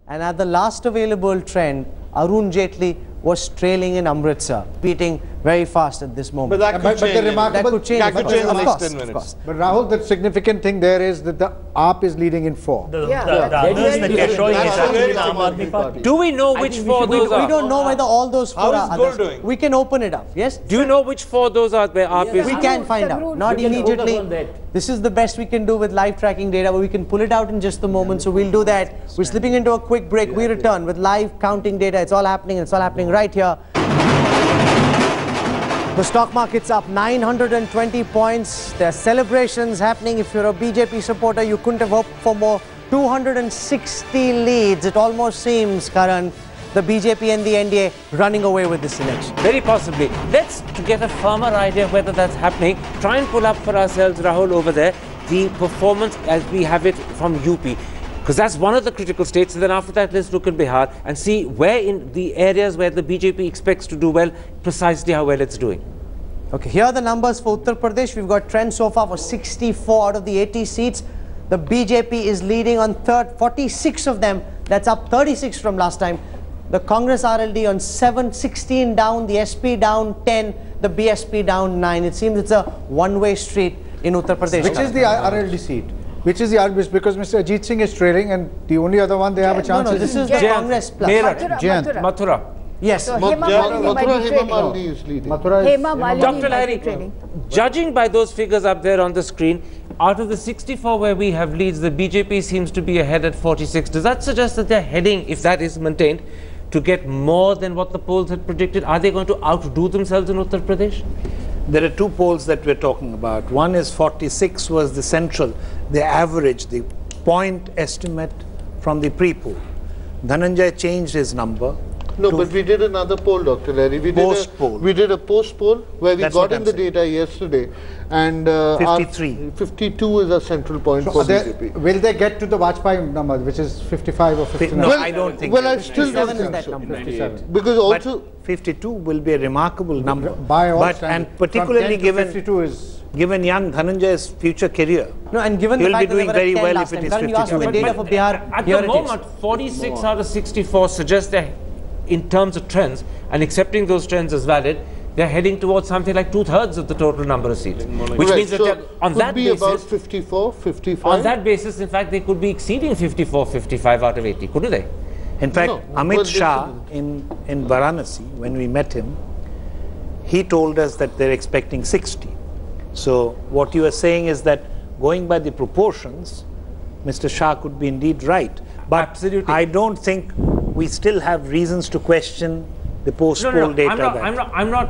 And at the last available trend, Arun Jaitley was trailing in Amritsar, beating very fast at this moment. But that could change. That could change in the next 10 minutes. But Rahul, the significant thing there is that the AAP is leading in 4. The others that you're showing is actually the Aam Aadmi Party. Do we know which 4 those are? We don't know whether all those 4 are How is others. doing? We can open it up, yes? Do you know which 4 those are where AAP is? We can find out. Not immediately. This is the best we can do with live tracking data, but we can pull it out in just a moment. So we'll do that. We're slipping into a quick break. We return with live counting data. It's all happening. It's all happening right here. The stock market's up 920 points. There are celebrations happening. If you're a BJP supporter, you couldn't have hoped for more. 260 leads. It almost seems, Karan, the BJP and the NDA running away with this election. Very possibly. Let's, to get a firmer idea of whether that's happening, try and pull up for ourselves, Rahul, over there, the performance as we have it from UP. Because that's one of the critical states. And then after that, let's look at Bihar and see where in the areas where the BJP expects to do well, precisely how well it's doing. Okay, here are the numbers for Uttar Pradesh. We've got trends so far for 64 out of the 80 seats. The BJP is leading on 46 of them. That's up 36 from last time. The Congress RLD on 16 down, the SP down 10, the BSP down 9. It seems it's a one-way street in Uttar Pradesh. Which is the RLD seat? Which is the RLD? Because Mr. Ajit Singh is trailing, and the only other one they have a chance No, this is the Congress plus. Mathura. Yes. So Hema Malini is leading. Dr. Lahiri, judging by those figures up there on the screen, out of the 64 where we have leads, the BJP seems to be ahead at 46. Does that suggest that they're heading, if that is maintained, to get more than what the polls had predicted? Are they going to outdo themselves in Uttar Pradesh? There are 2 polls that we're talking about. One is 46 was the central, the average, the point estimate from the pre-poll. Dhananjay changed his number. No, but we did another poll, Dr. Larry. We did a post poll where we got in the data yesterday, and 52 is a central point for BJP. Will they get to the Vajpayee number, which is 55 or 59? No, I don't think. Well, I still don't think so. 57. Because also 52 will be a remarkable number. By all but and particularly given 52 is young Dhananjay's future career. No, and given the He'll fact be doing that they very were well at 10 if it is last time. 52. You asked for the data for Bihar. At the moment, 46 out of 64 suggest that in terms of trends, and accepting those trends as valid, they're heading towards something like 2/3 of the total number of seats. Which means that on that basis, about 54, 55. on that basis, in fact, they could be exceeding 54, 55 out of 80, couldn't they? In fact, Amit Shah in Varanasi, when we met him, he told us that they're expecting 60. So what you are saying is that going by the proportions, Mr. Shah could be indeed right. But absolutely, I don't think we still have reasons to question the post-poll data. I'm not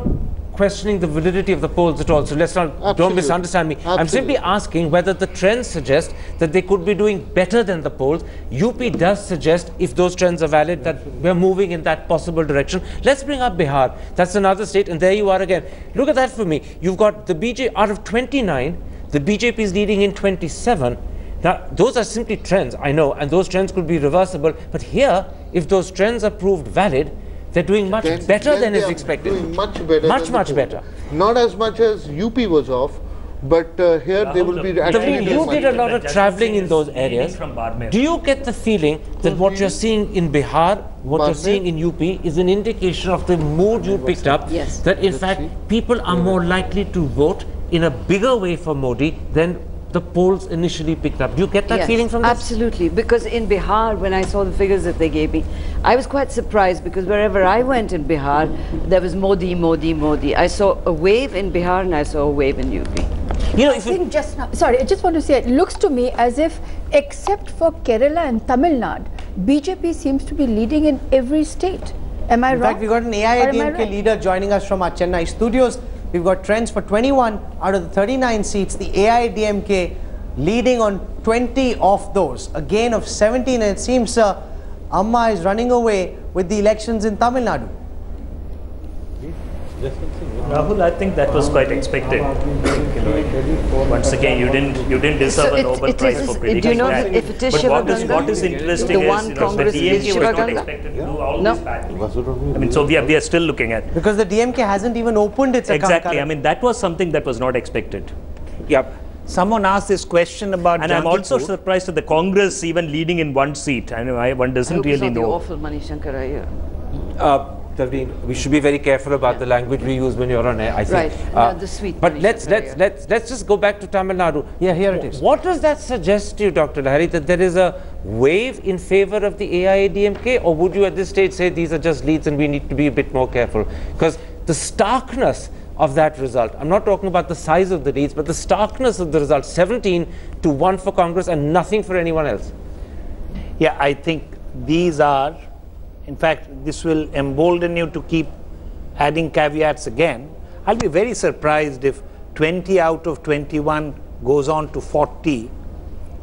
questioning the validity of the polls at all. So let's not, don't misunderstand me. I'm simply asking whether the trends suggest that they could be doing better than the polls. UP does suggest, if those trends are valid, that we're moving in that possible direction. Let's bring up Bihar. That's another state, and there you are again. Look at that for me. You've got the BJP out of 29. The BJP is leading in 27. Now, those are simply trends, I know, and those trends could be reversible. But here, if those trends are proved valid, they're doing much better than is expected. Doing much better. Much better. Not as much as UP was off, but here they will be actually doing You did a lot of traveling in those areas. Do you get the feeling that what you're seeing in Bihar, what you're seeing in UP, is an indication of the mood you picked up? Yes. That in fact, people are more likely to vote in a bigger way for Modi than the polls initially picked up. Do you get that feeling from this? Absolutely, because in Bihar, when I saw the figures that they gave me, I was quite surprised, because wherever I went in Bihar, there was Modi, Modi, Modi. I saw a wave in Bihar and I saw a wave in UP. You know, I think just now, sorry, I just want to say, it looks to me as if, except for Kerala and Tamil Nadu, BJP seems to be leading in every state. Am I wrong? In fact, we got an AIADMK leader joining us from our Chennai studios. We've got trends for 21 out of the 39 seats. The AIADMK leading on 20 of those. A gain of 17, and it seems Amma is running away with the elections in Tamil Nadu. Rahul, I think that was quite expected. Once again, you didn't deserve a Nobel Prize for predicting do you know that. if it is But what is interesting is the DMK was not expected to do all this badly. I mean, so we are still looking at. Because the DMK hasn't even opened its account. Exactly. I mean, that was something that was not expected. Yeah. Someone asked this question about. And I'm also surprised at the Congress even leading in one seat. I know one doesn't really know. Awful Mani Shankar here. We should be very careful about the language we use when you're on air, I think. Right, the sweet. But let's just go back to Tamil Nadu. Yeah, here it is. What does that suggest to you, Dr. Lahiri, that there is a wave in favor of the AIADMK, or would you at this stage say these are just leads and we need to be a bit more careful? Because the starkness of that result, I'm not talking about the size of the leads, but the starkness of the result, 17 to 1 for Congress and nothing for anyone else. Yeah, I think these are, in fact, this will embolden you to keep adding caveats again. I'll be very surprised if 20 out of 21 goes on to 40.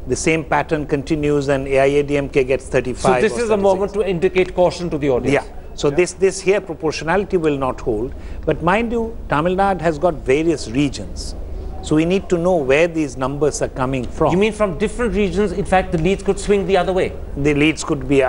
The same pattern continues and AIADMK gets 35. So this is a moment to indicate caution to the audience. Yeah. So this here proportionality will not hold. But mind you, Tamil Nadu has got various regions. So we need to know where these numbers are coming from. You mean from different regions, in fact, the leads could swing the other way? The leads could be,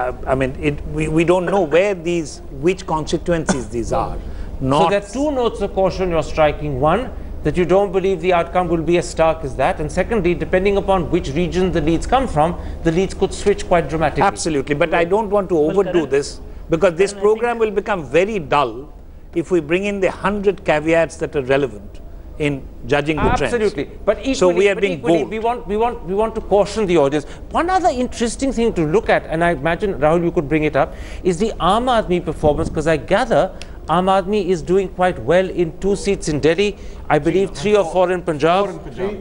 we don't know where which constituencies these are. So there are two notes of caution you're striking. One, that you don't believe the outcome will be as stark as that. And secondly, depending upon which region the leads come from, the leads could switch quite dramatically. Absolutely. But I don't want to overdo this, because this program will become very dull if we bring in the 100 caveats that are relevant in judging the trends. Absolutely. But equally, so we are being bold. We want to caution the audience. One other interesting thing to look at, and I imagine, Rahul, you could bring it up, is the Aam Aadmi performance, because I gather Aam Aadmi is doing quite well in 2 seats in Delhi, I believe 3 or 4 in Punjab.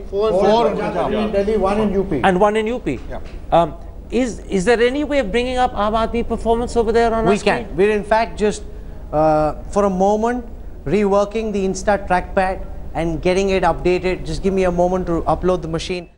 4 in Punjab. In Delhi, 1 in UP. And 1 in UP. Yeah. Is there any way of bringing up Aam Aadmi performance over there on our screen? We can. We're in fact just, for a moment, reworking the Insta trackpad and getting it updated. Just give me a moment to upload the machine.